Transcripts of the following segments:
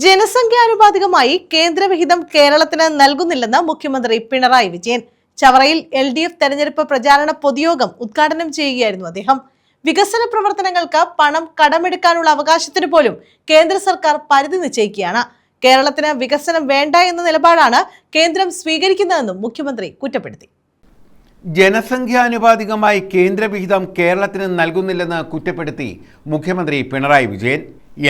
ജനസംഖ്യാനുപാതികമായി കേന്ദ്രവിഹിതം കേരളത്തിന് നൽകുന്നില്ലെന്ന് മുഖ്യമന്ത്രി പിണറായി വിജയൻ. ചവറയിൽ LDF തെരഞ്ഞെടുപ്പ് പ്രചാരണ പൊതുയോഗം ഉദ്ഘാടനം ചെയ്യുകയായിരുന്നു അദ്ദേഹം. വികസന പ്രവർത്തനങ്ങൾക്ക് പണം കടമെടുക്കാനുള്ള അവകാശത്തിന് പോലും കേന്ദ്ര സർക്കാർ പരിധി നിശ്ചയിക്കുകയാണ്. കേരളത്തിന് വികസനം വേണ്ട എന്ന നിലപാടാണ് കേന്ദ്രം സ്വീകരിക്കുന്നതെന്നും മുഖ്യമന്ത്രി കുറ്റപ്പെടുത്തി. ജനസംഖ്യാനുപാതികമായി കേന്ദ്രവിഹിതം കേരളത്തിന് നൽകുന്നില്ലെന്ന് കുറ്റപ്പെടുത്തി മുഖ്യമന്ത്രി പിണറായി വിജയൻ.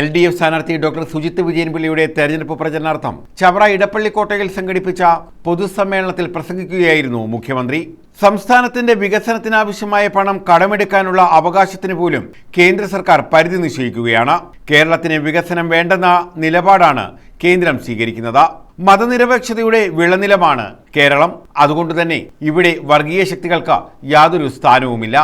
LDF സ്ഥാനാർത്ഥി ഡോക്ടർ സുജിത്ത് വിജയൻപിള്ളയുടെ തെരഞ്ഞെടുപ്പ് പ്രചരണാർത്ഥം ചവറ ഇടപ്പള്ളിക്കോട്ടയിൽ സംഘടിപ്പിച്ച പൊതുസമ്മേളനത്തിൽ പ്രസംഗിക്കുകയായിരുന്നു മുഖ്യമന്ത്രി. സംസ്ഥാനത്തിന്റെ വികസനത്തിനാവശ്യമായ പണം കടമെടുക്കാനുള്ള അവകാശത്തിന് പോലും കേന്ദ്ര സർക്കാർ പരിധി നിശ്ചയിക്കുകയാണ്. കേരളത്തിന് വികസനം വേണ്ടെന്ന നിലപാടാണ് കേന്ദ്രം സ്വീകരിക്കുന്നത്. മതനിരപേക്ഷതയുടെ വിളനിലമാണ് കേരളം. അതുകൊണ്ടുതന്നെ ഇവിടെ വർഗീയ ശക്തികൾക്ക് യാതൊരു സ്ഥാനവുമില്ല.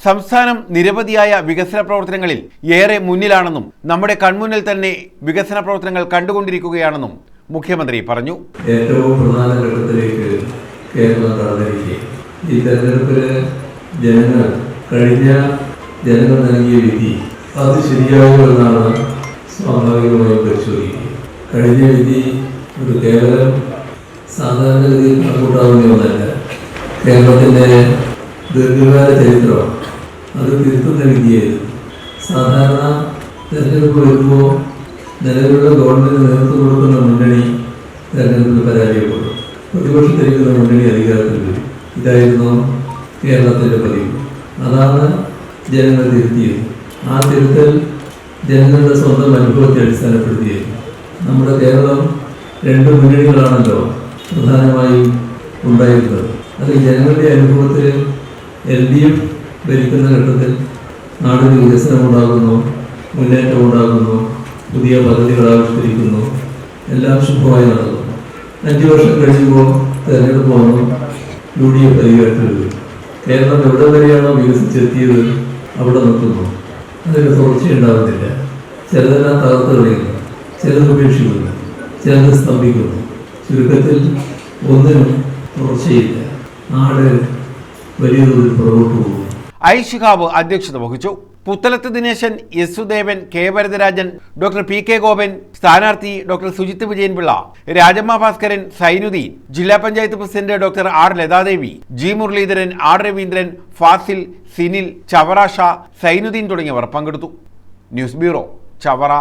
സംസ്ഥാനം നിരവധിയായ വികസന പ്രവർത്തനങ്ങളിൽ ഏറെ മുന്നിലാണെന്നും നമ്മുടെ കൺമുന്നിൽ തന്നെ വികസന പ്രവർത്തനങ്ങൾ കണ്ടുകൊണ്ടിരിക്കുകയാണെന്നും മുഖ്യമന്ത്രി പറഞ്ഞു. ഏറ്റവും പ്രധാന ഘട്ടത്തിലേക്ക് കേരളം കടന്നിരിക്കുക. ഈ തെരഞ്ഞെടുപ്പില് ജനങ്ങൾ നൽകിയ വിധി അത് ശരിയായോ എന്നാണ് സ്വാഭാവികമായും പരിശോധിക്കുക. കഴിഞ്ഞ വിധി ഒരു കേവലം സാധാരണഗതിയിൽ കണക്കൂട്ടാവുന്ന ഒന്നല്ല. കേരളത്തിന്റെ ദീർഘകാല ചരിത്രം അത് തിരുത്തുന്ന വിധിയായിരുന്നു. സാധാരണ തെരഞ്ഞെടുപ്പ് വരുമ്പോൾ നിലവിലുള്ള ഗവൺമെന്റ് നേതൃത്വം കൊടുക്കുന്ന മുന്നണി തെരഞ്ഞെടുപ്പിൽ പരാജയപ്പെടും. പ്രതിപക്ഷത്തിരിക്കുന്ന മുന്നണി അധികാരത്തിൽ വരും. ഇതായിരുന്നു കേരളത്തിന്റെ പതിവ്. അതാണ് ജനങ്ങൾ തിരുത്തിയത്. ആ തിരുത്തൽ ജനങ്ങളുടെ സ്വന്തം അനുഭവത്തെ അടിസ്ഥാനപ്പെടുത്തിയായിരുന്നു. നമ്മുടെ കേരളം രണ്ട് മുന്നണികളാണല്ലോ പ്രധാനമായും ഉണ്ടായിരുന്നത്. അത് ജനങ്ങളുടെ അനുഭവത്തിൽ LDF ഭരിക്കുന്ന ഘട്ടത്തിൽ നാടിന് വികസനം ഉണ്ടാകുന്നു, മുന്നേറ്റം ഉണ്ടാകുന്നു, പുതിയ പദ്ധതികൾ ആവിഷ്കരിക്കുന്നു, എല്ലാം ശുഭമായി നടക്കുന്നു. 5 വർഷം കഴിയുമ്പോൾ തെരഞ്ഞെടുപ്പ് വന്നു, UDF അധികാരത്തിൽ വരും. കേരളം എവിടെ വരെയാണോ വികസിച്ചെത്തിയത് അവിടെ നിർത്തുന്നു. അതിന് തുടർച്ചയുണ്ടാകുന്നില്ല. ചിലതെല്ലാം തകർത്ത് കളയുന്നു, ചിലത് ഉപേക്ഷിക്കുന്നു, ചിലത് സ്തംഭിക്കുന്നു. ചുരുക്കത്തിൽ ഒന്നിനും തുടർച്ചയില്ല. നാട് വലിയ തോതിൽ പുറകോട്ട് പോകും. ഐഷിഹാബ് അധ്യക്ഷത വഹിച്ചു. Puthalath Dineshan, S Sudevan, K Varadarajan, doctor PK Gopan, സ്ഥാനാർത്ഥി ഡോക്ടർ സുജിത്ത് വിജയൻപിള്ള, രാജമ്മ ഭാസ്കരൻ, സൈനുദ്ദീൻ, ജില്ലാ panchayat president doctor R Lathadevi, G Muraleedharan, R Raveendran, Fazil, Sinil, Chavara Sha, Sainudheen തുടങ്ങിയവർ പങ്കെടുത്തു. News bureau, Chavara.